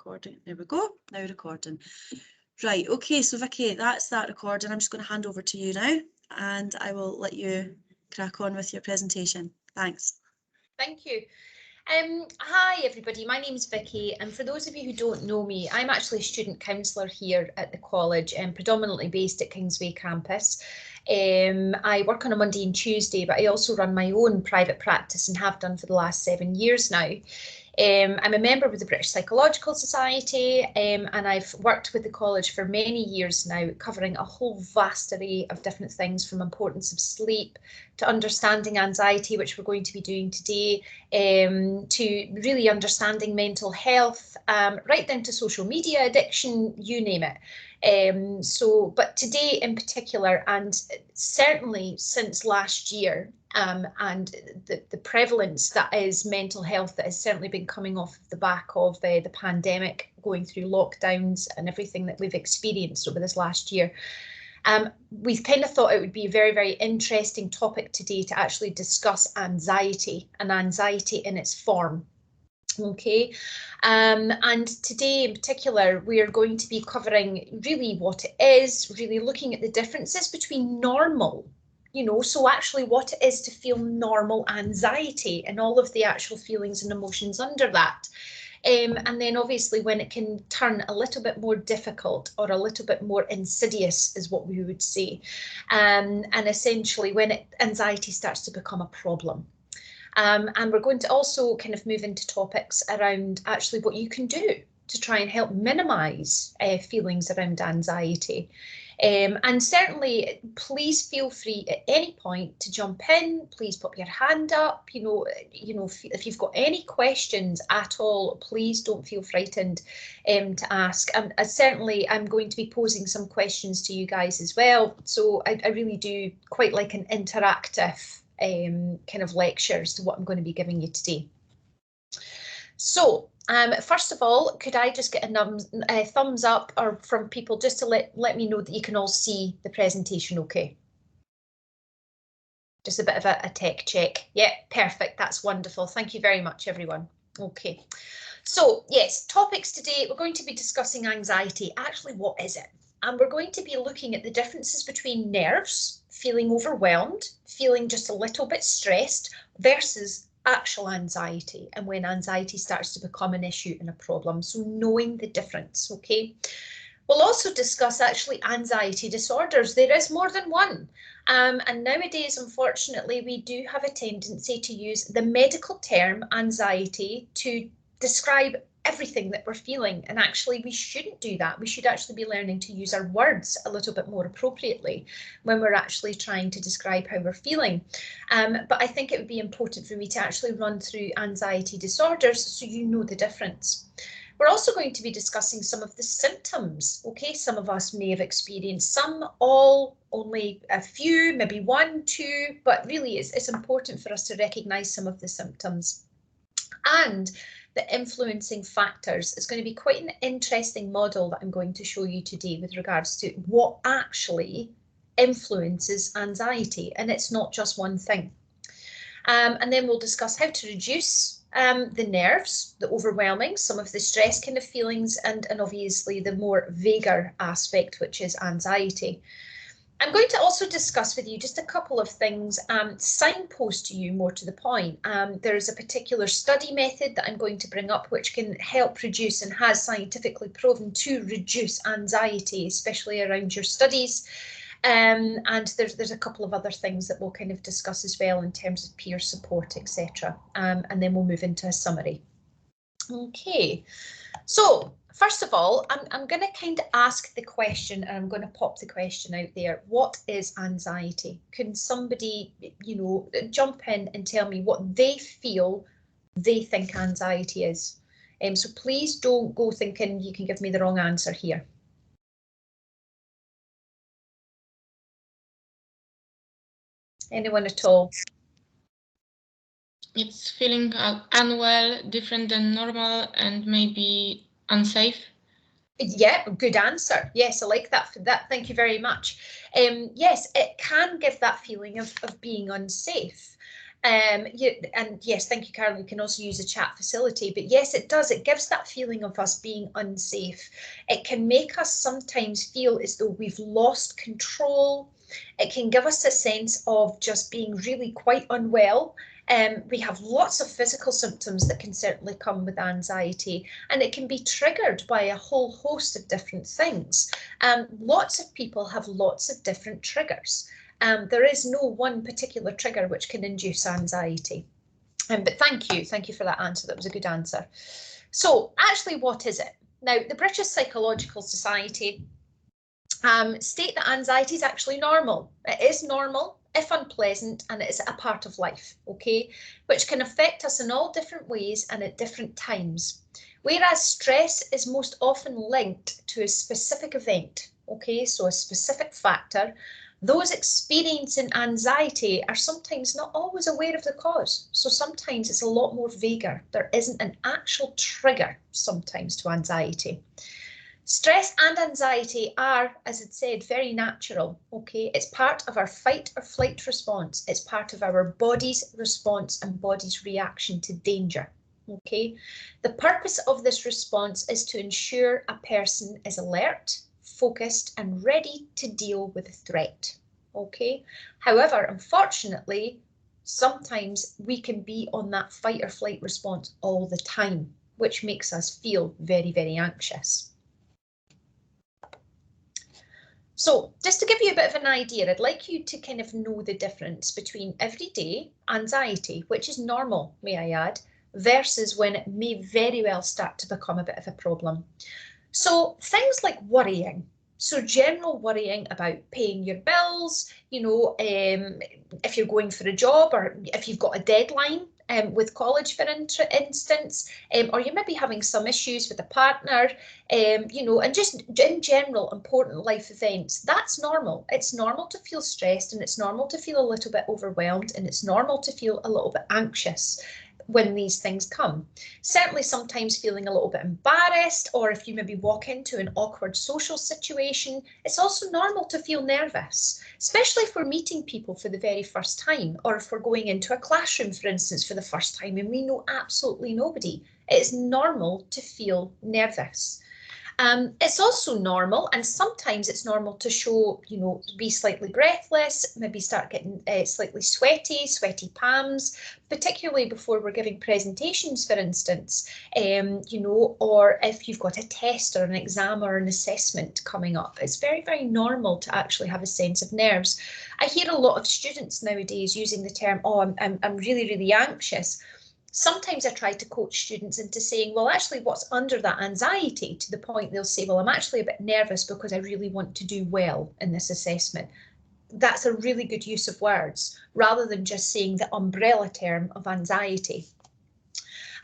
recording. There we go. Now recording. Right, okay, so Vicki, that's that recording. I'm just going to hand over to you now, and I will let you crack on with your presentation. Thanks. Thank you. Hi everybody, my name's Vicki, and for those of you who don't know me, I'm actually a student counsellor here at the college and predominantly based at Kingsway campus. I work on a Monday and Tuesday, but I also run my own private practice and have done for the last 7 years now. I'm a member with the British Psychological Society, and I've worked with the college for many years now, covering a whole vast array of different things, from importance of sleep to understanding anxiety, which we're going to be doing today, to really understanding mental health, right down to social media addiction, you name it. But today in particular, and certainly since last year, and the prevalence that is mental health that has certainly been coming off the back of the pandemic, going through lockdowns and everything that we've experienced over this last year. We've kind of thought it would be a very, very interesting topic today to actually discuss anxiety and anxiety in its form. Okay, and today in particular, we are going to be covering really what it is, really looking at the differences between normal, so actually what it is to feel normal anxiety and all of the actual feelings and emotions under that. And then obviously when it can turn a little bit more difficult or a little bit more insidious is what we would say. And essentially when anxiety starts to become a problem. And we're going to also kind of move into topics around actually what you can do to try and help minimise feelings around anxiety. And certainly, please feel free at any point to jump in. Please put your hand up. If you've got any questions at all, please don't feel frightened to ask. And certainly, I'm going to be posing some questions to you guys as well. So I really do quite like an interactive kind of lectures to what I'm going to be giving you today. So first of all, could I just get a thumbs up or from people just to let me know that you can all see the presentation okay? Just a bit of a tech check. Yeah, perfect. That's wonderful. Thank you very much, everyone. Okay. So yes, topics today, we're going to be discussing anxiety. Actually, what is it? And we're going to be looking at the differences between nerves, feeling overwhelmed, feeling just a little bit stressed, versus actual anxiety, and when anxiety starts to become an issue and a problem. So knowing the difference, okay? We'll also discuss actually anxiety disorders. There is more than one. And nowadays, unfortunately, we do have a tendency to use the medical term anxiety to describe everything that we're feeling, and actually we shouldn't do that. We should actually be learning to use our words a little bit more appropriately when we're actually trying to describe how we're feeling. But I think it would be important for me to actually run through anxiety disorders so you know the difference. We're also going to be discussing some of the symptoms. Okay, some of us may have experienced some, all, only a few, maybe 1, 2, but really it's important for us to recognise some of the symptoms. And the influencing factors is going to be quite an interesting model that I'm going to show you today with regards to what actually influences anxiety, and it's not just one thing. And then we'll discuss how to reduce the nerves, the overwhelming, some of the stress kind of feelings, and obviously the more vaguer aspect, which is anxiety. I'm going to also discuss with you just a couple of things, signpost to you more to the point. There is a particular study method that I'm going to bring up which can help reduce and has scientifically proven to reduce anxiety, especially around your studies. And there's a couple of other things that we'll kind of discuss as well in terms of peer support, etc. And then we'll move into a summary. Okay, so first of all, I'm going to kind of ask the question, and I'm going to pop the question out there. What is anxiety? Can somebody, jump in and tell me what they feel they think anxiety is? So please don't go thinking you can give me the wrong answer here. Anyone at all? It's feeling unwell, different than normal, and maybe unsafe. Yeah, good answer. Yes, I like that. Thank you very much. Yes, it can give that feeling of being unsafe. And yes, thank you, Carol. We can also use a chat facility, but yes, it does. It gives that feeling of us being unsafe. It can make us sometimes feel as though we've lost control. It can give us a sense of just being really quite unwell. We have lots of physical symptoms that can certainly come with anxiety, and it can be triggered by a whole host of different things. Lots of people have lots of different triggers. There is no one particular trigger which can induce anxiety. But thank you for that answer. That was a good answer. So actually, what is it? Now, the British Psychological Society state that anxiety is actually normal. It is normal, if unpleasant, and it is a part of life, okay, which can affect us in all different ways and at different times. Whereas stress is most often linked to a specific event, okay, so a specific factor, those experiencing anxiety are sometimes not always aware of the cause. So sometimes it's a lot more vaguer. There isn't an actual trigger sometimes to anxiety. Stress and anxiety are, as it said, very natural, okay? It's part of our fight or flight response. It's part of our body's response and body's reaction to danger, okay? The purpose of this response is to ensure a person is alert, focused and ready to deal with a threat, okay? However, unfortunately, sometimes we can be on that fight or flight response all the time, which makes us feel very, very anxious. So just to give you a bit of an idea, I'd like you to kind of know the difference between everyday anxiety, which is normal, may I add, versus when it may very well start to become a bit of a problem. So things like worrying, so general worrying about paying your bills, you know, if you're going for a job or if you've got a deadline with college, for instance, or you may be having some issues with a partner, you know, and just in general important life events, that's normal. It's normal to feel stressed and it's normal to feel a little bit overwhelmed and it's normal to feel a little bit anxious when these things come. Certainly sometimes feeling a little bit embarrassed, or if you maybe walk into an awkward social situation, it's also normal to feel nervous, especially if we're meeting people for the very first time, or if we're going into a classroom, for instance, for the first time and we know absolutely nobody. It's normal to feel nervous. It's also normal, and sometimes it's normal to show, you know, be slightly breathless, maybe start getting slightly sweaty palms, particularly before we're giving presentations, for instance, you know, or if you've got a test or an exam or an assessment coming up. It's very, very normal to actually have a sense of nerves. I hear a lot of students nowadays using the term, oh, I'm really, really anxious. Sometimes I try to coach students into saying, well, actually, what's under that anxiety, to the point they'll say, well, I'm actually a bit nervous because I really want to do well in this assessment. That's a really good use of words, rather than just saying the umbrella term of anxiety.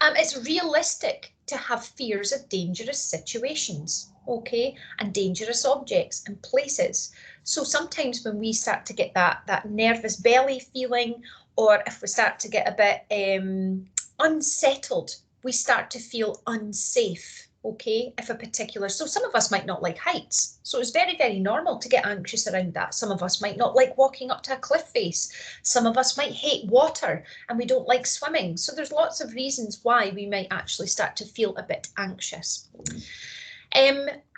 It's realistic to have fears of dangerous situations, okay, and dangerous objects and places. So sometimes when we start to get that nervous belly feeling, or if we start to get a bit unsettled, we start to feel unsafe, okay, if a particular, so some of us might not like heights, so it's very, very normal to get anxious around that. Some of us might not like walking up to a cliff face. Some of us might hate water and we don't like swimming. So there's lots of reasons why we might actually start to feel a bit anxious.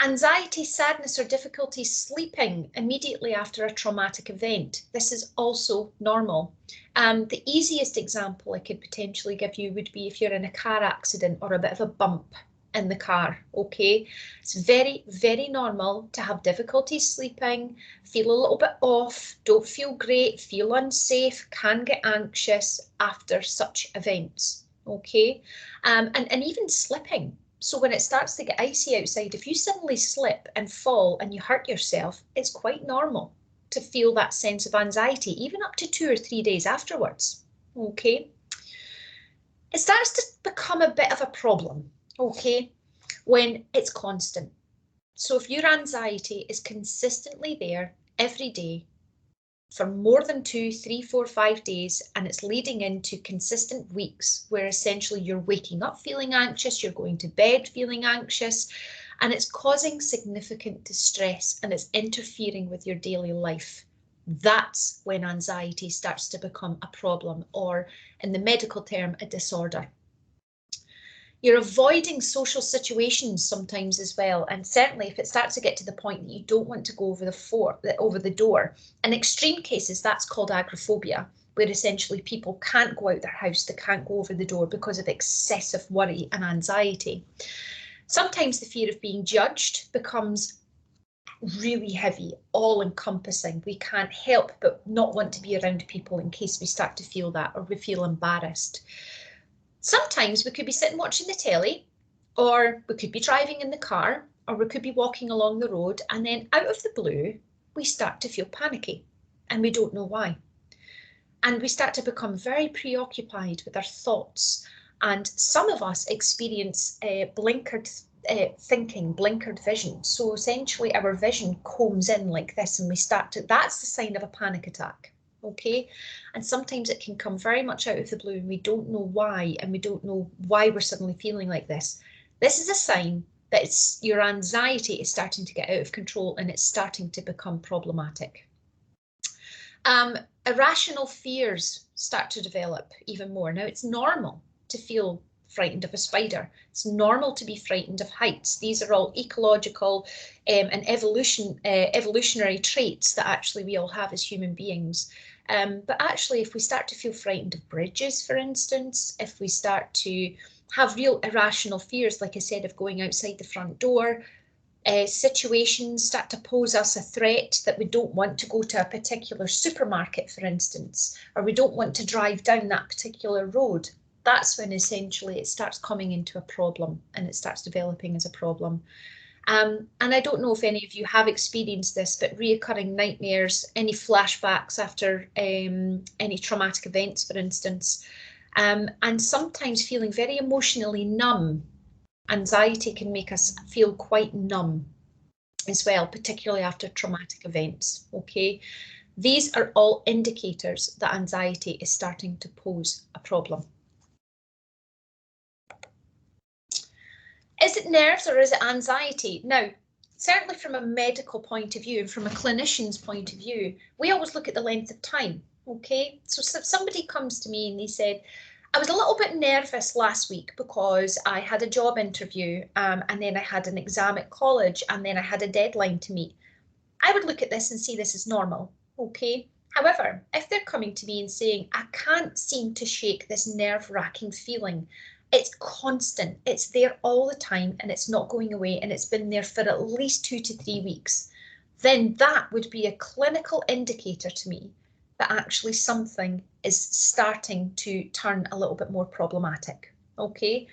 Anxiety, sadness or difficulty sleeping immediately after a traumatic event. This is also normal. The easiest example I could potentially give you would be if you're in a car accident or a bit of a bump in the car, okay? It's very, very normal to have difficulty sleeping, feel a little bit off, don't feel great, feel unsafe, can get anxious after such events, okay? And even slipping. So when it starts to get icy outside, if you suddenly slip and fall and you hurt yourself, it's quite normal to feel that sense of anxiety, even up to 2 or 3 days afterwards, okay? It starts to become a bit of a problem, okay, when it's constant. So if your anxiety is consistently there every day for more than 2, 3, 4, 5 days, and it's leading into consistent weeks where essentially you're waking up feeling anxious, you're going to bed feeling anxious, and it's causing significant distress and it's interfering with your daily life, that's when anxiety starts to become a problem, or in the medical term, a disorder. You're avoiding social situations sometimes as well, and certainly if it starts to get to the point that you don't want to go over the door. In extreme cases, that's called agrophobia, where essentially people can't go out their house, they can't go over the door because of excessive worry and anxiety. Sometimes the fear of being judged becomes really heavy, all-encompassing. We can't help but not want to be around people in case we start to feel that, or we feel embarrassed. Sometimes we could be sitting watching the telly, or we could be driving in the car, or we could be walking along the road, and then out of the blue, we start to feel panicky, and we don't know why. And we start to become very preoccupied with our thoughts. And some of us experience blinkered thinking, blinkered vision. So essentially our vision combs in like this, and we start to, that's the sign of a panic attack. Okay, and sometimes it can come very much out of the blue and we don't know why, and we don't know why we're suddenly feeling like this. This is a sign that it's your anxiety is starting to get out of control and it's starting to become problematic. Irrational fears start to develop even more. Now, it's normal to feel frightened of a spider. It's normal to be frightened of heights. These are all ecological and evolutionary traits that actually we all have as human beings. But actually, if we start to feel frightened of bridges, for instance, if we start to have real irrational fears, like I said, of going outside the front door, situations start to pose us a threat that we don't want to go to a particular supermarket, for instance, or we don't want to drive down that particular road. That's when essentially it starts coming into a problem and it starts developing as a problem. And I don't know if any of you have experienced this, but reoccurring nightmares, any flashbacks after any traumatic events, for instance, and sometimes feeling very emotionally numb. Anxiety can make us feel quite numb as well, particularly after traumatic events. Okay, these are all indicators that anxiety is starting to pose a problem. Is it nerves or is it anxiety? Now, certainly from a medical point of view and from a clinician's point of view, we always look at the length of time. Okay, so if somebody comes to me and they said, I was a little bit nervous last week because I had a job interview and then I had an exam at college and then I had a deadline to meet. I would look at this and see this as normal. Okay. However, if they're coming to me and saying, I can't seem to shake this nerve-wracking feeling, it's constant, it's there all the time and it's not going away and it's been there for at least 2 to 3 weeks, then that would be a clinical indicator to me that actually something is starting to turn a little bit more problematic. Okay,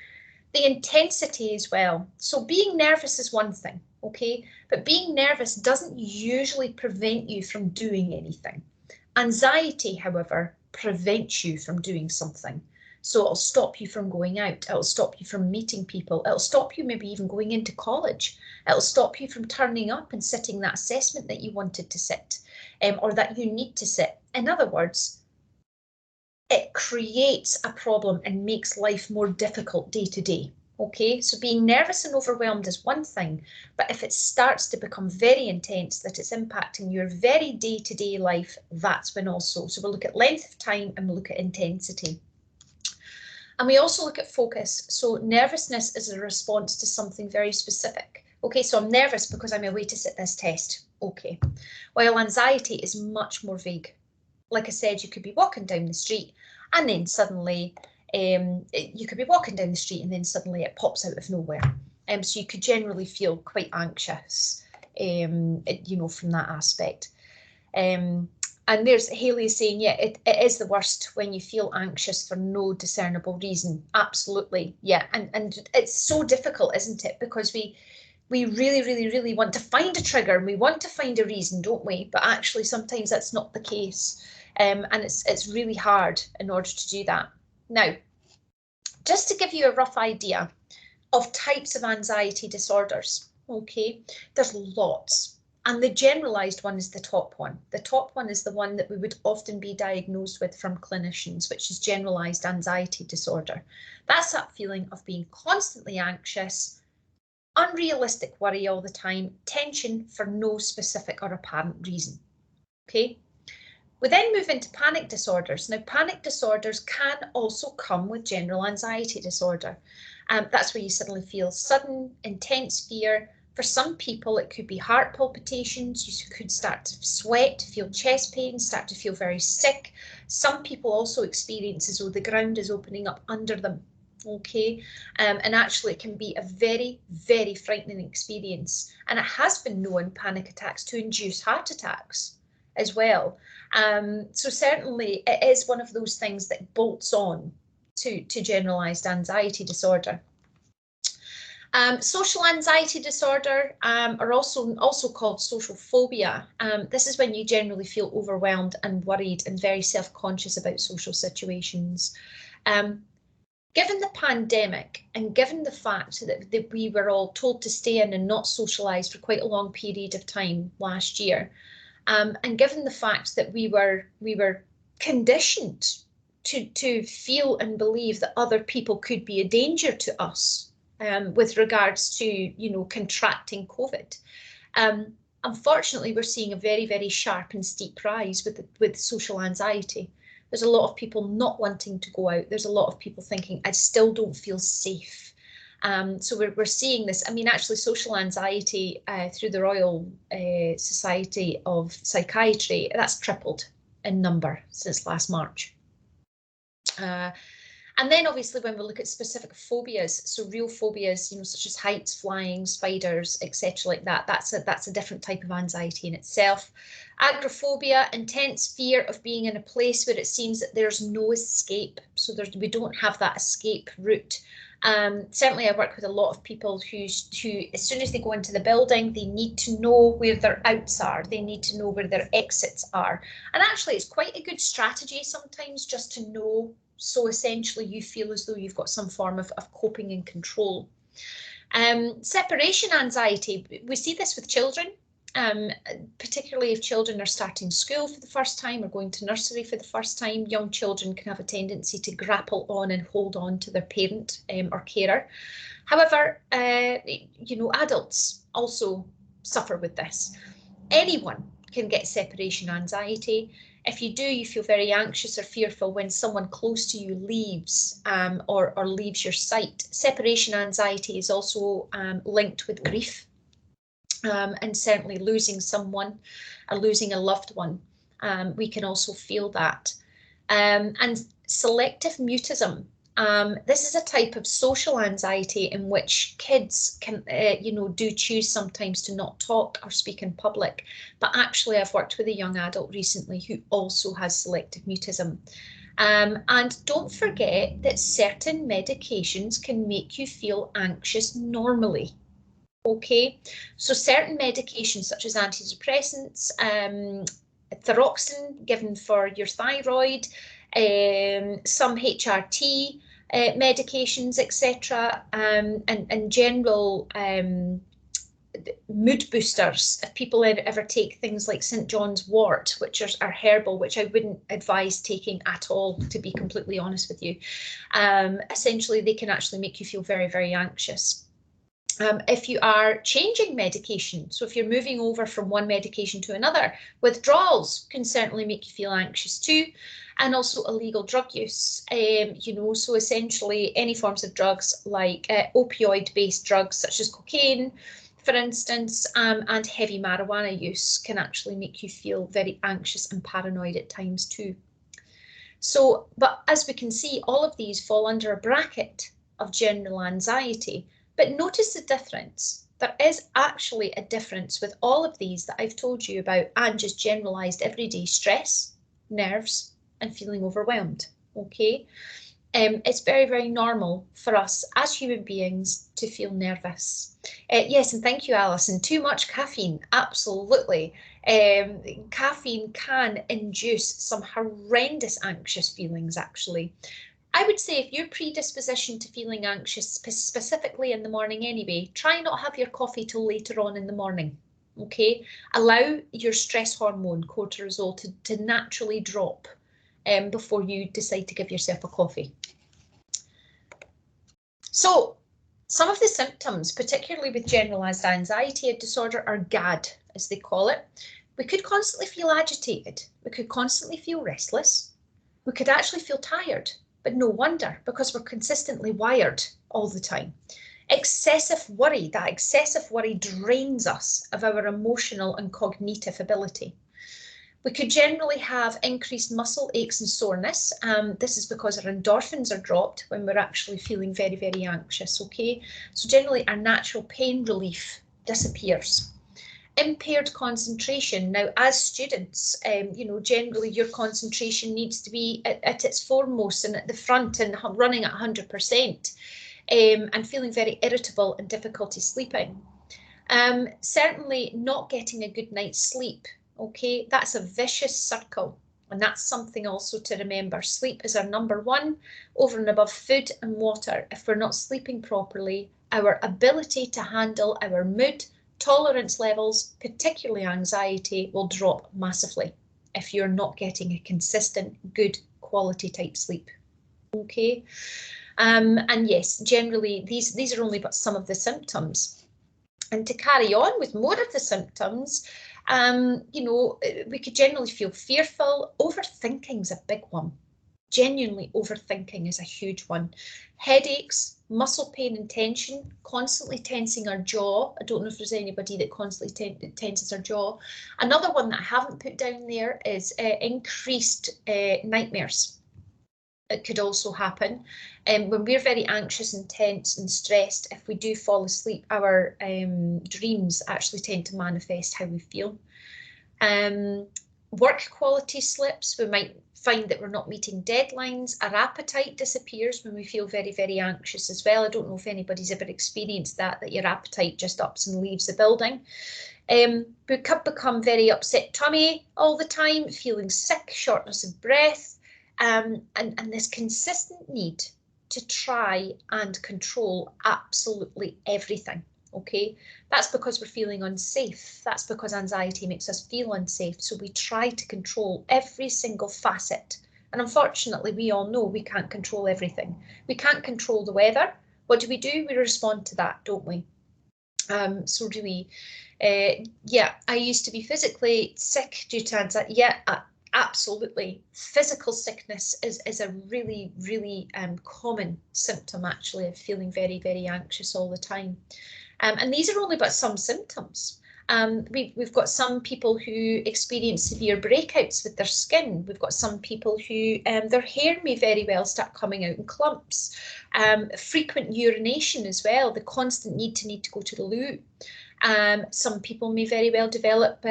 the intensity as well. So being nervous is one thing, okay, but being nervous doesn't usually prevent you from doing anything. Anxiety, however, prevents you from doing something. So it'll stop you from going out, it'll stop you from meeting people, it'll stop you maybe even going into college, it'll stop you from turning up and sitting that assessment that you wanted to sit, or that you need to sit. In other words, it creates a problem and makes life more difficult day to day. Okay, so being nervous and overwhelmed is one thing, but if it starts to become very intense, that it's impacting your very day-to-day life, that's when also. So we'll look at length of time and we'll look at intensity. And we also look at focus. So nervousness is a response to something very specific. Okay, so I'm nervous because I'm away to sit this test. Okay, while anxiety is much more vague. Like I said, you could be walking down the street and then suddenly you could be walking down the street and then suddenly it pops out of nowhere. So you could generally feel quite anxious, you know, from that aspect. And there's Haley saying, yeah, it is the worst when you feel anxious for no discernible reason. Absolutely, yeah. And it's so difficult, isn't it? Because we really want to find a trigger and we want to find a reason, don't we? But actually, sometimes that's not the case. And it's really hard in order to do that. Now, just to give you a rough idea of types of anxiety disorders, okay, there's lots. And the generalized one is the top one. The top one is the one that we would often be diagnosed with from clinicians, which is generalized anxiety disorder. That's that feeling of being constantly anxious, unrealistic worry all the time, tension for no specific or apparent reason. Okay, We then move into panic disorders. Now, panic disorders can also come with general anxiety disorder. That's where you suddenly feel sudden, intense fear. For some people, it could be heart palpitations. You could start to sweat, feel chest pain, start to feel very sick. Some people also experience as though the ground is opening up under them. Okay, and actually it can be a very, very frightening experience. And it has been known, panic attacks, to induce heart attacks as well. So certainly it is one of those things that bolts on to generalized anxiety disorder. Social anxiety disorder, are also called social phobia. This is when you generally feel overwhelmed and worried and very self-conscious about social situations. Given the pandemic and given the fact that we were all told to stay in and not socialise for quite a long period of time last year, and given the fact that we were conditioned to feel and believe that other people could be a danger to us, with regards to, you know, contracting COVID. Unfortunately, we're seeing a very, very sharp and steep rise with social anxiety. There's a lot of people not wanting to go out. There's a lot of people thinking, I still don't feel safe. So we're seeing this. I mean, actually, social anxiety through the Royal Society of Psychiatry, that's tripled in number since last March. And then obviously when we look at specific phobias, so real phobias, you know, such as heights, flying, spiders, etc. like that, that's a different type of anxiety in itself. Agrophobia, intense fear of being in a place where it seems that there's no escape. So we don't have that escape route. Certainly I work with a lot of people who as soon as they go into the building, they need to know where their outs are. They need to know where their exits are. And actually it's quite a good strategy sometimes just to know. So essentially you feel as though you've got some form of coping and control. Separation anxiety, we see this with children, particularly if children are starting school for the first time or going to nursery for the first time. Young children can have a tendency to grapple on and hold on to their parent or carer. However, you know, adults also suffer with this. Anyone can get separation anxiety. If you do, you feel very anxious or fearful when someone close to you leaves or leaves your sight. Separation anxiety is also linked with grief, and certainly losing someone or losing a loved one. We can also feel that. And selective mutism. This is a type of social anxiety in which kids can, you know, do choose sometimes to not talk or speak in public. But actually, I've worked with a young adult recently who also has selective mutism. And don't forget that certain medications can make you feel anxious normally. Okay, so certain medications such as antidepressants, thyroxine given for your thyroid, some HRT, medications, etc., and general mood boosters. If people ever take things like St. John's wort, which are herbal, which I wouldn't advise taking at all, to be completely honest with you, essentially they can actually make you feel very, very anxious. If you are changing medication, so if you're moving over from one medication to another, withdrawals can certainly make you feel anxious too. And also illegal drug use, you know, so essentially any forms of drugs like opioid-based drugs such as cocaine, for instance, and heavy marijuana use can actually make you feel very anxious and paranoid at times too. So, but as we can see, all of these fall under a bracket of general anxiety. But notice the difference. There is actually a difference with all of these that I've told you about and just generalized everyday stress, nerves, and feeling overwhelmed. Okay, it's very, very normal for us as human beings to feel nervous. Yes, and thank you, Alison. Too much caffeine, absolutely. Caffeine can induce some horrendous anxious feelings, actually. I would say if your predisposition to feeling anxious, specifically in the morning anyway, try not have your coffee till later on in the morning. Okay, allow your stress hormone cortisol to naturally drop before you decide to give yourself a coffee. So some of the symptoms, particularly with generalized anxiety disorder, are GAD, as they call it. We could constantly feel agitated. We could constantly feel restless. We could actually feel tired, but no wonder, because we're consistently wired all the time. Excessive worry, that excessive worry drains us of our emotional and cognitive ability. We could generally have increased muscle aches and soreness. This is because our endorphins are dropped when we're actually feeling very, very anxious, okay? So generally our natural pain relief disappears. Impaired concentration. Now, as students, you know, generally your concentration needs to be at its foremost and at the front and running at 100%, and feeling very irritable and difficulty sleeping. Certainly not getting a good night's sleep. Okay, that's a vicious circle, and that's something also to remember. Sleep is our number one, over and above food and water. If we're not sleeping properly, our ability to handle our mood, tolerance levels, particularly anxiety, will drop massively if you're not getting a consistent, good quality type sleep. Okay, and yes, generally these are only but some of the symptoms. And to carry on with more of the symptoms, you know, we could generally feel fearful. Overthinking's a big one. Genuinely overthinking is a huge one. Headaches, muscle pain and tension, constantly tensing our jaw. I don't know if there's anybody that constantly tenses our jaw. Another one that I haven't put down there is increased nightmares. It could also happen. When we're very anxious and tense and stressed, if we do fall asleep, our dreams actually tend to manifest how we feel. Work quality slips. We might find that we're not meeting deadlines. Our appetite disappears when we feel very, very anxious as well. I don't know if anybody's ever experienced that your appetite just ups and leaves the building. We could become very upset tummy all the time, feeling sick, shortness of breath. And this consistent need to try and control absolutely everything, okay? That's because we're feeling unsafe. That's because anxiety makes us feel unsafe. So we try to control every single facet. And unfortunately, we all know we can't control everything. We can't control the weather. What do? We respond to that, don't we? So do we. Yeah, I used to be physically sick due to anxiety. Yeah, absolutely. Physical sickness is a really, really common symptom, actually, of feeling very, very anxious all the time. And these are only but some symptoms. We've got some people who experience severe breakouts with their skin. We've got some people who their hair may very well start coming out in clumps. Frequent urination as well, the constant need to go to the loo. Some people may very well develop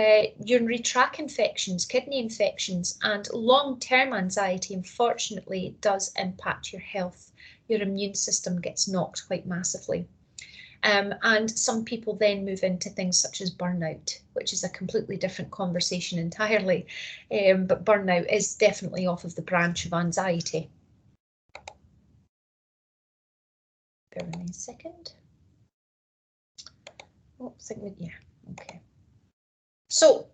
urinary tract infections, kidney infections, and long-term anxiety, unfortunately, does impact your health. Your immune system gets knocked quite massively. And some people then move into things such as burnout, which is a completely different conversation entirely. But burnout is definitely off of the branch of anxiety. Bear with me a second. Oh, yeah, okay. So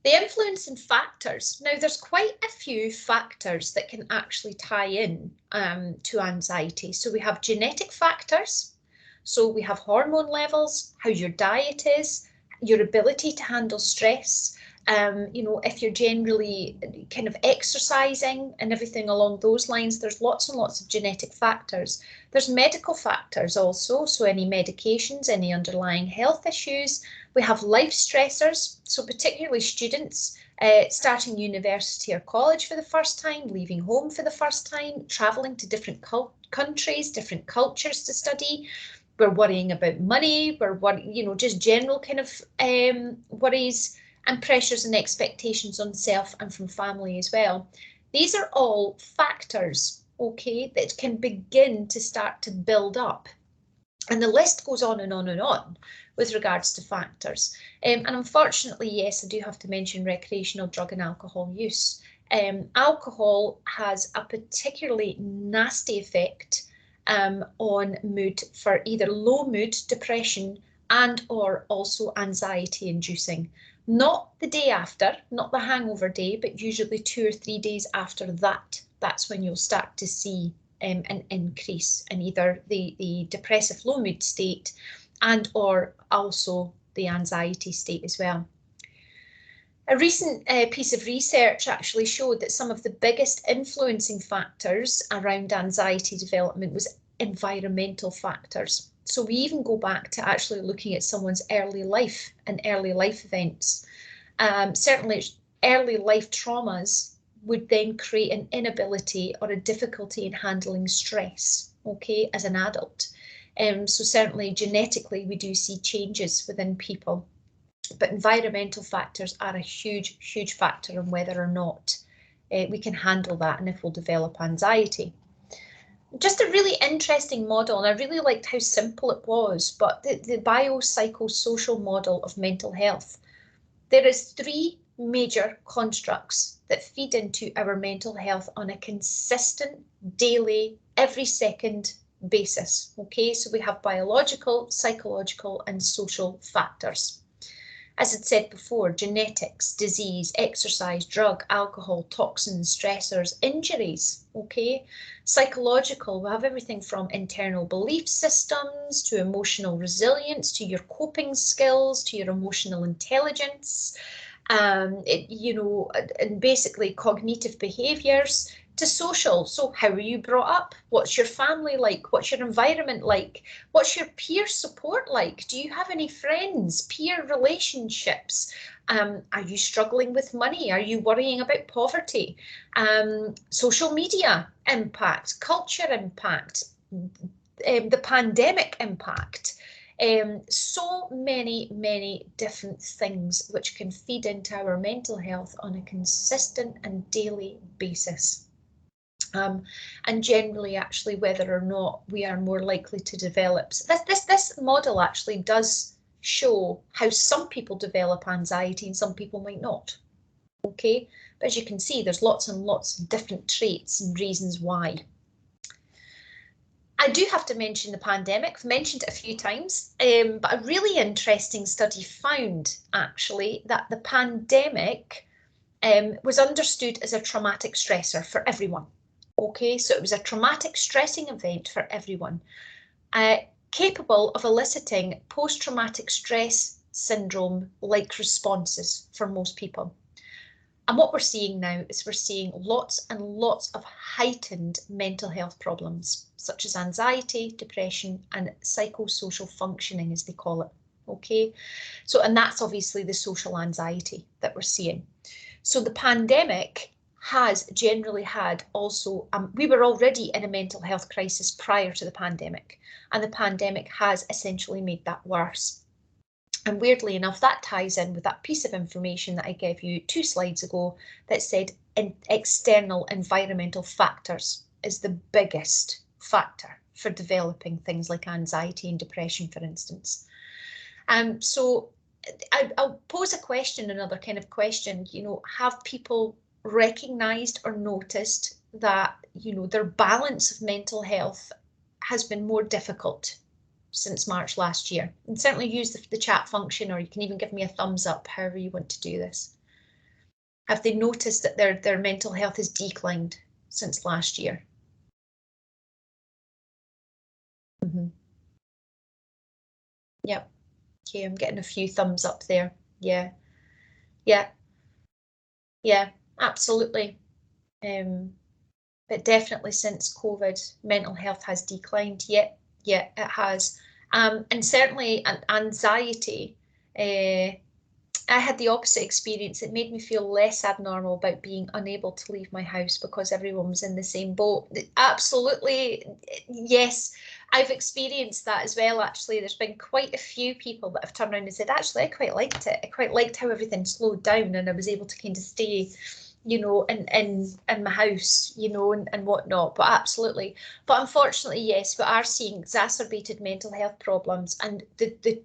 the influencing factors. Now, there's quite a few factors that can actually tie in to anxiety. So we have genetic factors. So we have hormone levels, how your diet is, your ability to handle stress. You know, if you're generally kind of exercising and everything along those lines, there's lots and lots of genetic factors. There's medical factors also, so any medications, any underlying health issues. We have life stressors, so particularly students starting university or college for the first time, leaving home for the first time, traveling to different countries, different cultures to study. We're worrying about money, you know, just general kind of worries and pressures and expectations on self and from family as well. These are all factors, okay, that can begin to start to build up. And the list goes on and on and on with regards to factors. And unfortunately, yes, I do have to mention recreational drug and alcohol use. Alcohol has a particularly nasty effect on mood for either low mood, depression, and or also anxiety inducing. Not the day after, not the hangover day, but usually 2 or 3 days after that. That's when you'll start to see an increase in either the depressive low mood state and or also the anxiety state as well. A recent piece of research actually showed that some of the biggest influencing factors around anxiety development was environmental factors. So we even go back to actually looking at someone's early life and early life events. Certainly early life traumas would then create an inability or a difficulty in handling stress, okay, as an adult. So certainly genetically we do see changes within people, but environmental factors are a huge, huge factor in whether or not we can handle that and if we'll develop anxiety. Just a really interesting model, and I really liked how simple it was, but the biopsychosocial model of mental health. There is 3 major constructs that feed into our mental health on a consistent, daily, every second basis. Okay, so we have biological, psychological, and social factors. As I said before, genetics, disease, exercise, drug, alcohol, toxins, stressors, injuries, okay? Psychological, we have everything from internal belief systems to emotional resilience, to your coping skills, to your emotional intelligence, and basically cognitive behaviors, to social. So how are you brought up? What's your family like? What's your environment like? What's your peer support like? Do you have any friends, peer relationships? Are you struggling with money? Are you worrying about poverty? Social media impact, culture impact, the pandemic impact. So many different things which can feed into our mental health on a consistent and daily basis. And generally actually whether or not we are more likely to develop. So this model actually does show how some people develop anxiety and some people might not. Okay, but as you can see, there's lots and lots of different traits and reasons why. I do have to mention the pandemic. I've mentioned it a few times, but a really interesting study found actually that the pandemic was understood as a traumatic stressor for everyone. Okay, so it was a traumatic stressing event for everyone, capable of eliciting post-traumatic stress syndrome-like responses for most people. And what we're seeing now is we're seeing lots and lots of heightened mental health problems, such as anxiety, depression, and psychosocial functioning, as they call it. Okay, so, and that's obviously the social anxiety that we're seeing. So the pandemic has generally had also, we were already in a mental health crisis prior to the pandemic, and the pandemic has essentially made that worse. And weirdly enough, that ties in with that piece of information that I gave you 2 slides ago that said external environmental factors is the biggest factor for developing things like anxiety and depression, for instance. So I'll pose a question, another kind of question, have people recognized or noticed that, their balance of mental health has been more difficult since March last year? And certainly use the chat function, or you can even give me a thumbs up, however you want to do this. Have they noticed that their mental health has declined since last year? Yep. Okay, I'm getting a few thumbs up there. Yeah, absolutely. But definitely since COVID, mental health has declined. Yeah, it has. And certainly anxiety. I had the opposite experience. It made me feel less abnormal about being unable to leave my house because everyone was in the same boat. Absolutely, yes. I've experienced that as well, actually. There's been quite a few people that have turned around and said, actually, I quite liked it. I quite liked how everything slowed down and I was able to kind of stay, in my house, and whatnot. But absolutely. But unfortunately, yes, we are seeing exacerbated mental health problems. And the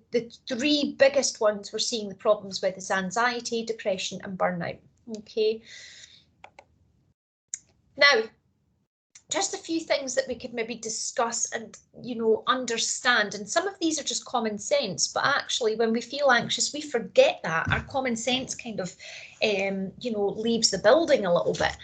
3 biggest ones we're seeing the problems with is anxiety, depression, and burnout. Okay. Now, just a few things that we could maybe discuss and, understand. And some of these are just common sense, but actually when we feel anxious, we forget that. Our common sense kind of, leaves the building a little bit.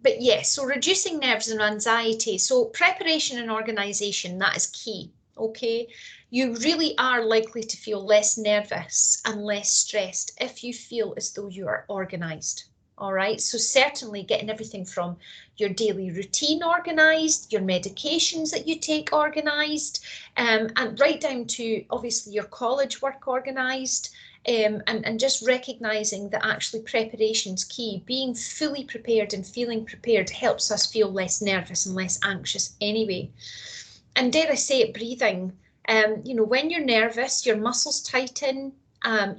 But yes, so reducing nerves and anxiety. So preparation and organisation, that is key. Okay, You really are likely to feel less nervous and less stressed if you feel as though you are organised. All right, so certainly getting everything from your daily routine organised, your medications that you take organised, and right down to obviously your college work organised, and just recognising that actually preparation's key. Being fully prepared and feeling prepared helps us feel less nervous and less anxious anyway. And dare I say it, breathing. You know, when you're nervous, your muscles tighten.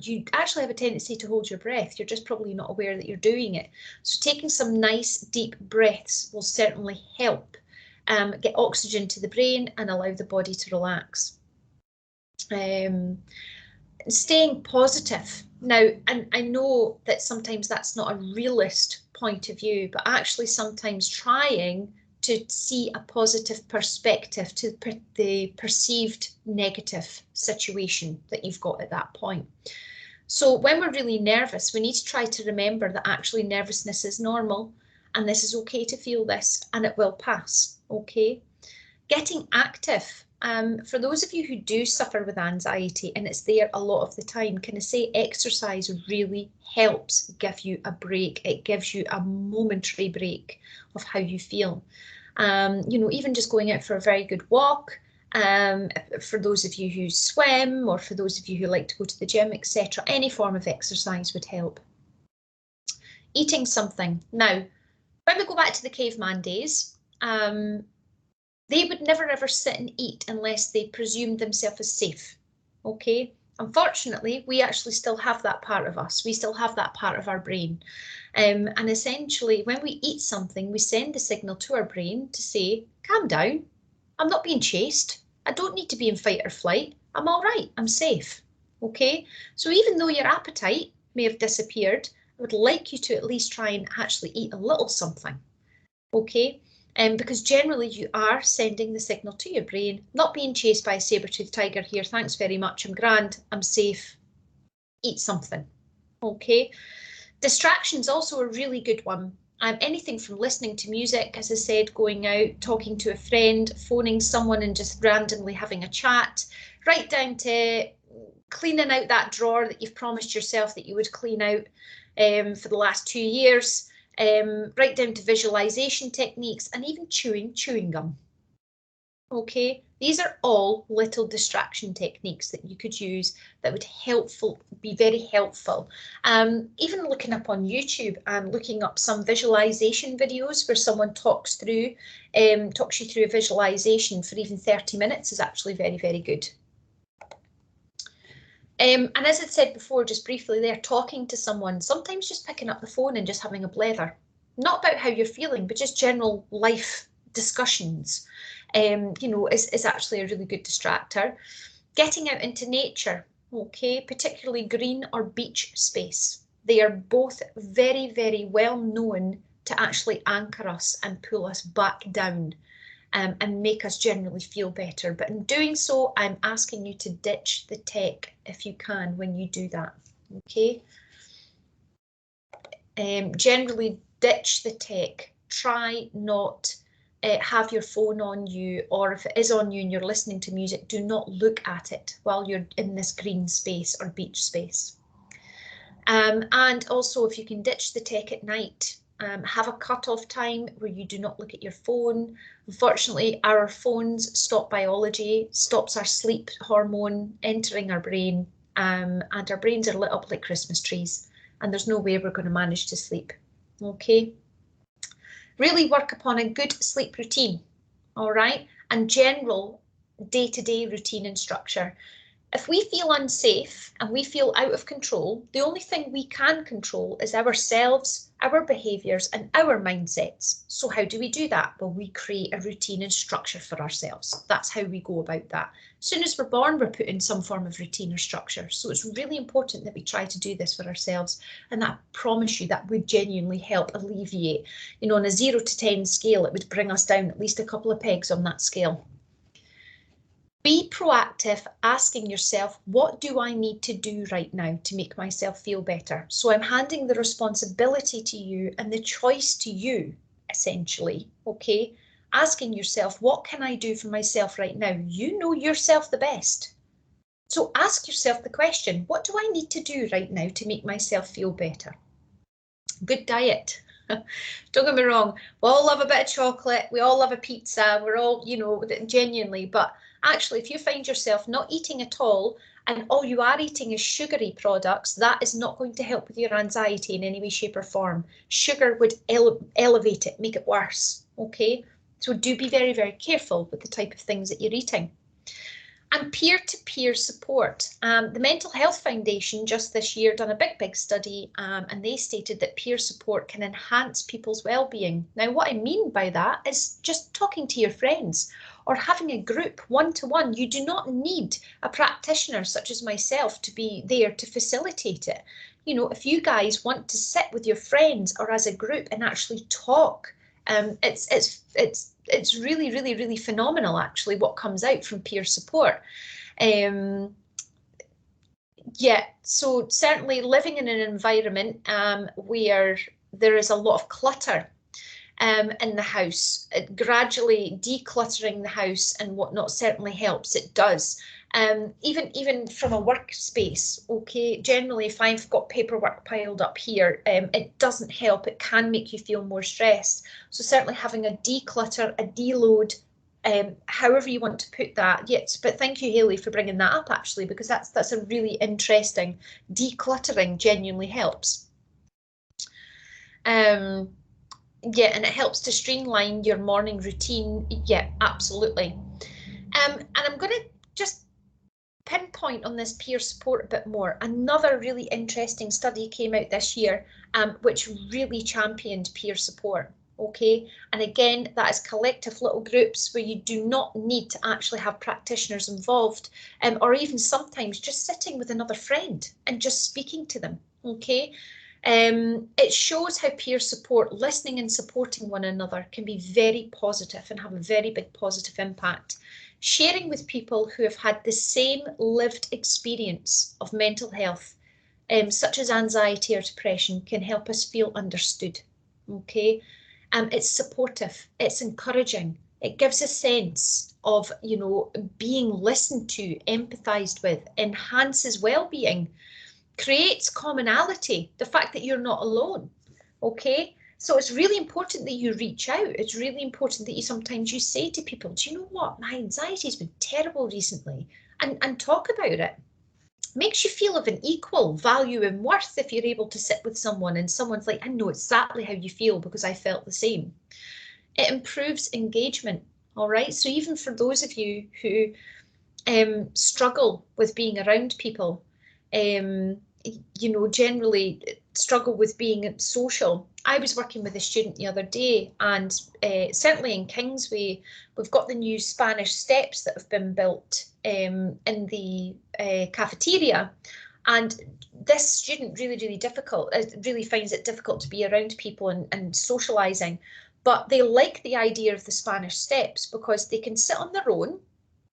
You actually have a tendency to hold your breath. You're just probably not aware that you're doing it. So taking some nice deep breaths will certainly help get oxygen to the brain and allow the body to relax. Staying positive. Now, and I know that sometimes that's not a realist point of view, but actually sometimes trying to see a positive perspective to the perceived negative situation that you've got at that point. So when we're really nervous, we need to try to remember that actually nervousness is normal and this is okay to feel this and it will pass, okay? Getting active. For those of you who do suffer with anxiety and it's there a lot of the time, can I say exercise really helps give you a break. It gives you a momentary break of how you feel. You know, even just going out for a very good walk, for those of you who swim or for those of you who like to go to the gym, etc., any form of exercise would help. Eating something. Now, when we go back to the caveman days, they would never ever sit and eat unless they presumed themselves as safe, okay? Unfortunately, we actually still have that part of us. We still have that part of our brain. And essentially, when we eat something, we send the signal to our brain to say, calm down, I'm not being chased. I don't need to be in fight or flight. I'm all right, I'm safe, okay? So even though your appetite may have disappeared, I would like you to at least try and actually eat a little something, okay? Because generally you are sending the signal to your brain, not being chased by a saber-toothed tiger here, thanks very much, I'm grand, I'm safe, eat something, okay? Distraction's also a really good one. Anything from listening to music, as I said, going out, talking to a friend, phoning someone and just randomly having a chat, right down to cleaning out that drawer that you've promised yourself that you would clean out for the last 2 years. Right down to visualization techniques and even chewing gum. Okay, these are all little distraction techniques that you could use that would be very helpful. Even looking up on YouTube and looking up some visualization videos where someone talks you through a visualization for even 30 minutes is actually very, very good. And as I said before, just briefly there, talking to someone, sometimes just picking up the phone and just having a blather, not about how you're feeling, but just general life discussions, you know, is actually a really good distractor. Getting out into nature, okay, particularly green or beach space. They are both very, very well known to actually anchor us and pull us back down. And make us generally feel better. But in doing so, I'm asking you to ditch the tech if you can when you do that, okay? Generally ditch the tech. Try not have your phone on you, or if it is on you and you're listening to music, do not look at it while you're in this green space or beach space. And also, if you can ditch the tech at night, have a cut-off time where you do not look at your phone. Unfortunately, our phones stop biology, stops our sleep hormone entering our brain, and our brains are lit up like Christmas trees, and there's no way we're going to manage to sleep, okay? Really work upon a good sleep routine, all right? And general day-to-day routine and structure. If we feel unsafe and we feel out of control, the only thing we can control is ourselves, our behaviours and our mindsets. So how do we do that? Well, we create a routine and structure for ourselves. That's how we go about that. As soon as we're born, we're put in some form of routine or structure. So it's really important that we try to do this for ourselves. And I promise you that would genuinely help alleviate, you know, on a 0 to 10 scale, it would bring us down at least a couple of pegs on that scale. Be proactive, asking yourself, what do I need to do right now to make myself feel better? So I'm handing the responsibility to you and the choice to you, essentially, okay? Asking yourself, what can I do for myself right now? You know yourself the best. So ask yourself the question, what do I need to do right now to make myself feel better? Good diet. Don't get me wrong, we all love a bit of chocolate, we all love a pizza, we're all, you know, genuinely, but actually if you find yourself not eating at all and all you are eating is sugary products, that is not going to help with your anxiety in any way, shape or form. Sugar would elevate it, make it worse, okay? So do be very, very careful with the type of things that you're eating. And peer-to-peer support. The Mental Health Foundation just this year done a big study, and they stated that peer support can enhance people's well-being. Now, what I mean by that is just talking to your friends or having a group one-to-one. You do not need a practitioner such as myself to be there to facilitate it. You know, if you guys want to sit with your friends or as a group and actually talk, it's really, really, really phenomenal actually what comes out from peer support. Yeah, so certainly living in an environment where there is a lot of clutter in the house, gradually decluttering the house and whatnot certainly helps. It does. Even from a workspace, okay, generally if I've got paperwork piled up here, it doesn't help. It can make you feel more stressed. So certainly having a declutter, a deload, however you want to put that. Yes, but thank you, Hayley, for bringing that up actually, because that's a really interesting. Decluttering genuinely helps. Yeah, and it helps to streamline your morning routine. Yeah, absolutely. And I'm going to just pinpoint on this peer support a bit more. Another really interesting study came out this year, which really championed peer support. Okay, and again, that is collective little groups where you do not need to actually have practitioners involved, or even sometimes just sitting with another friend and just speaking to them. Okay. It shows how peer support, listening and supporting one another can be very positive and have a very big positive impact. Sharing with people who have had the same lived experience of mental health, such as anxiety or depression, can help us feel understood. Okay, it's supportive, it's encouraging, it gives a sense of, you know, being listened to, empathized with, enhances well-being, creates commonality, the fact that you're not alone. Okay, so it's really important that you reach out. It's really important that you sometimes you say to people, do you know what, my anxiety's been terrible recently, and talk about it. Makes you feel of an equal value and worth if you're able to sit with someone and someone's like, I know exactly how you feel because I felt the same. It improves engagement. All right, so even for those of you who struggle with being around people, you know, generally struggle with being social. I was working with a student the other day, and certainly in Kingsway, we've got the new Spanish steps that have been built in the cafeteria. And this student really finds it difficult to be around people and socializing, but they like the idea of the Spanish steps because they can sit on their own,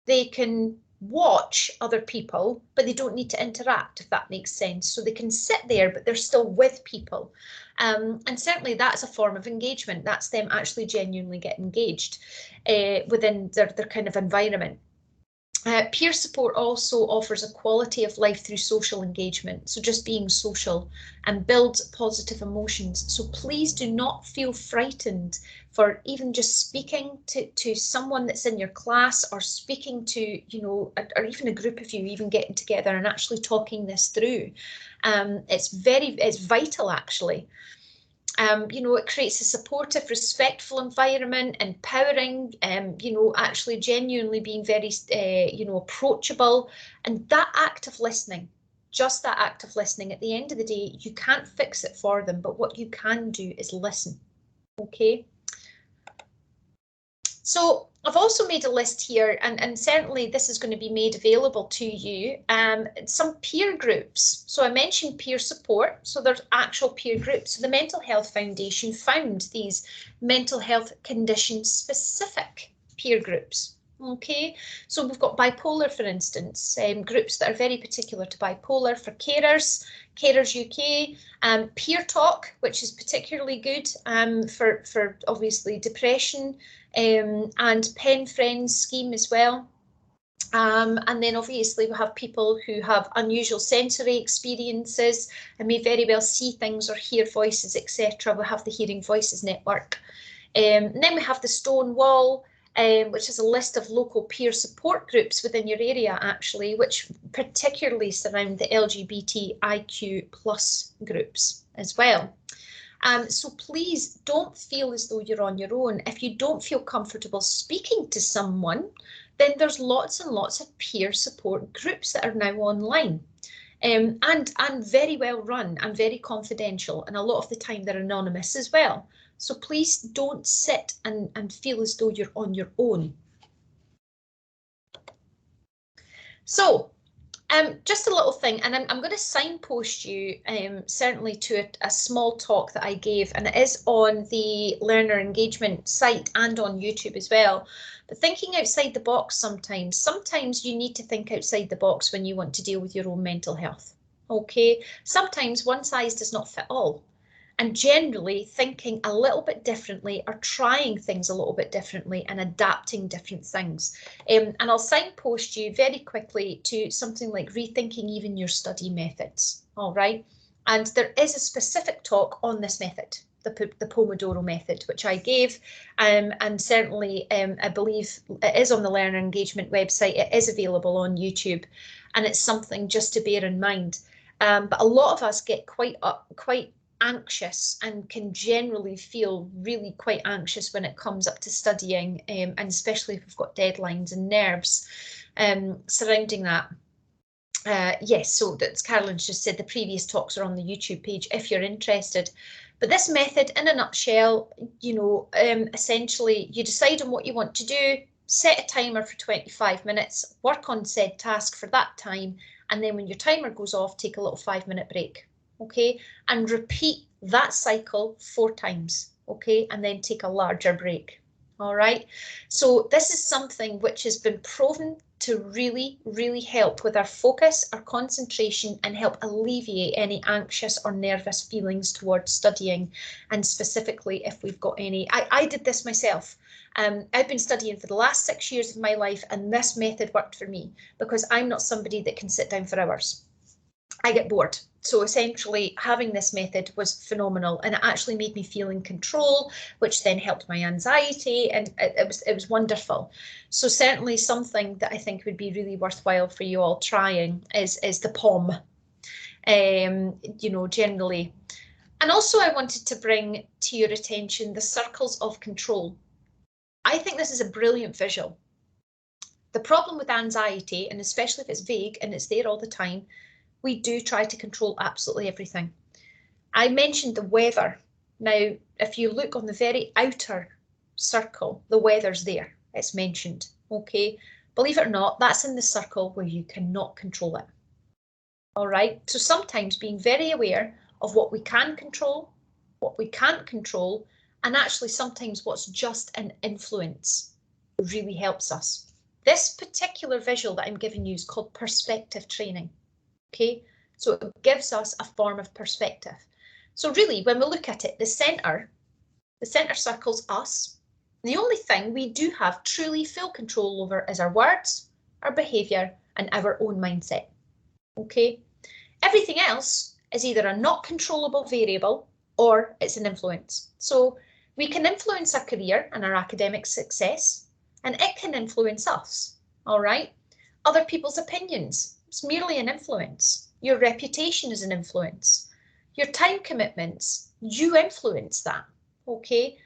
they can watch other people, but they don't need to interact, if that makes sense. So they can sit there, but they're still with people. And certainly that's a form of engagement. That's them actually genuinely getting engaged within their kind of environment. Peer support also offers a quality of life through social engagement, so just being social, and builds positive emotions. So please do not feel frightened for even just speaking to someone that's in your class, or speaking to, you know, or even a group of you even getting together and actually talking this through. It's vital actually. You know, it creates a supportive, respectful environment, empowering, you know, actually genuinely being very, you know, approachable. And that act of listening, just that act of listening, at the end of the day, you can't fix it for them, but what you can do is listen. Okay. So I've also made a list here, and certainly this is going to be made available to you, some peer groups. So I mentioned peer support, so there's actual peer groups. So the Mental Health Foundation found these mental health condition specific peer groups. Okay, so we've got bipolar, for instance, groups that are very particular to bipolar. For Carers UK, Peer Talk, which is particularly good for obviously depression, and Pen Friends scheme as well. And then obviously we have people who have unusual sensory experiences and may very well see things or hear voices, etc. We have the Hearing Voices Network. And then we have the Stone Wall, which is a list of local peer support groups within your area, actually, which particularly surround the LGBTIQ+ groups as well. So please don't feel as though you're on your own. If you don't feel comfortable speaking to someone, then there's lots and lots of peer support groups that are now online, and very well run and very confidential, and a lot of the time they're anonymous as well. So please don't sit and feel as though you're on your own. So just a little thing, and I'm going to signpost you certainly to a small talk that I gave, and it is on the learner engagement site and on YouTube as well. But thinking outside the box sometimes you need to think outside the box when you want to deal with your own mental health. Okay, sometimes one size does not fit all. And generally thinking a little bit differently or trying things a little bit differently and adapting different things. And I'll signpost you very quickly to something like rethinking even your study methods. All right. And there is a specific talk on this method, the Pomodoro method, which I gave. And certainly I believe it is on the Learner Engagement website. It is available on YouTube. And it's something just to bear in mind. But a lot of us get quite anxious and can generally feel really quite anxious when it comes up to studying, and especially if we've got deadlines and nerves surrounding that. Yes, so that's Carolyn's just said the previous talks are on the YouTube page if you're interested. But this method in a nutshell, you know, essentially you decide on what you want to do, set a timer for 25 minutes, work on said task for that time, and then when your timer goes off, take a little 5-minute break. Okay, and repeat that cycle 4 times, okay, and then take a larger break. All right, so this is something which has been proven to really help with our focus, our concentration, and help alleviate any anxious or nervous feelings towards studying, and specifically if we've got any. I did this myself. I've been studying for the last 6 years of my life, and this method worked for me because I'm not somebody that can sit down for hours. I get bored. So essentially having this method was phenomenal, and it actually made me feel in control, which then helped my anxiety, and it was wonderful. So certainly something that I think would be really worthwhile for you all trying is the POM, you know, generally. And also I wanted to bring to your attention the circles of control. I think this is a brilliant visual. The problem with anxiety, and especially if it's vague and it's there all the time, we do try to control absolutely everything. I mentioned the weather. Now, if you look on the very outer circle, the weather's there, it's mentioned, okay? Believe it or not, that's in the circle where you cannot control it. All right, so sometimes being very aware of what we can control, what we can't control, and actually sometimes what's just an influence really helps us. This particular visual that I'm giving you is called perspective training. Okay, so it gives us a form of perspective. So really, when we look at it, the center circle's us. The only thing we do have truly full control over is our words, our behavior, and our own mindset. Okay, everything else is either a not controllable variable or it's an influence. So we can influence our career and our academic success, and it can influence us. All right, other people's opinions. It's merely an influence. Your reputation is an influence. Your time commitments, you influence that, okay?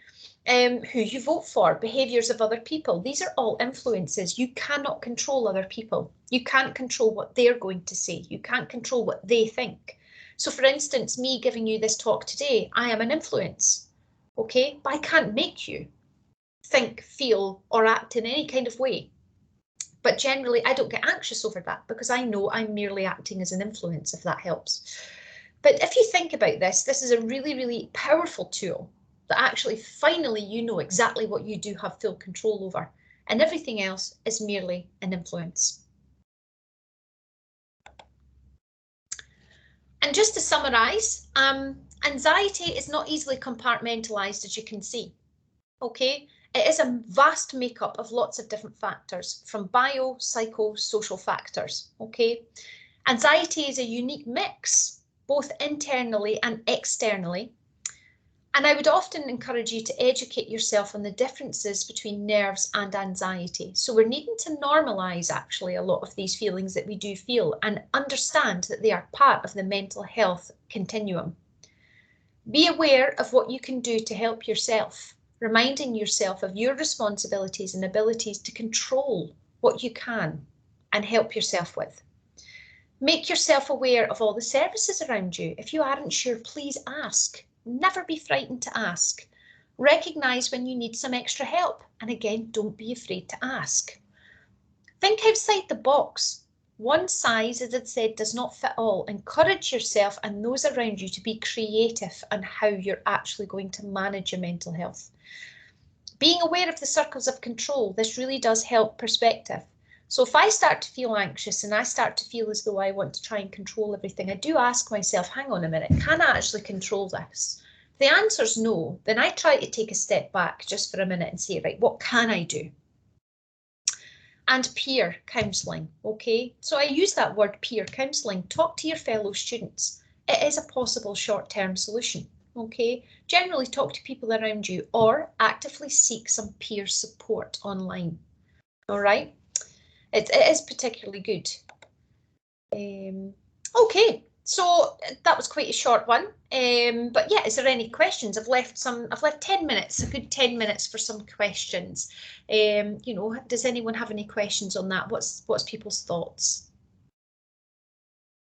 Who you vote for, behaviours of other people, these are all influences. You cannot control other people. You can't control what they're going to say. You can't control what they think. So for instance, me giving you this talk today, I am an influence, okay? But I can't make you think, feel, or act in any kind of way. But generally, I don't get anxious over that because I know I'm merely acting as an influence, if that helps. But if you think about this, this is a really powerful tool that actually finally you know exactly what you do have full control over, and everything else is merely an influence. And just to summarise, anxiety is not easily compartmentalised, as you can see. Okay, It is a vast makeup of lots of different factors, from bio, psychosocial factors, okay? Anxiety is a unique mix, both internally and externally. And I would often encourage you to educate yourself on the differences between nerves and anxiety. So we're needing to normalise actually a lot of these feelings that we do feel and understand that they are part of the mental health continuum. Be aware of what you can do to help yourself, reminding yourself of your responsibilities and abilities to control what you can and help yourself with. Make yourself aware of all the services around you. If you aren't sure, please ask. Never be frightened to ask. Recognise when you need some extra help. And again, don't be afraid to ask. Think outside the box. One size, as I said, does not fit all. Encourage yourself and those around you to be creative on how you're actually going to manage your mental health. Being aware of the circles of control, this really does help perspective. So if I start to feel anxious and I start to feel as though I want to try and control everything, I do ask myself, hang on a minute, can I actually control this? If the answer's no, then I try to take a step back just for a minute and say, right, what can I do? And peer counselling, okay? So I use that word peer counselling. Talk to your fellow students. It is a possible short-term solution, okay? Generally talk to people around you or actively seek some peer support online, all right? It is particularly good. Okay, so that was quite a short one. But yeah, is there any questions? I've left 10 minutes, a good 10 minutes for some questions. You know, does anyone have any questions on that? What's people's thoughts?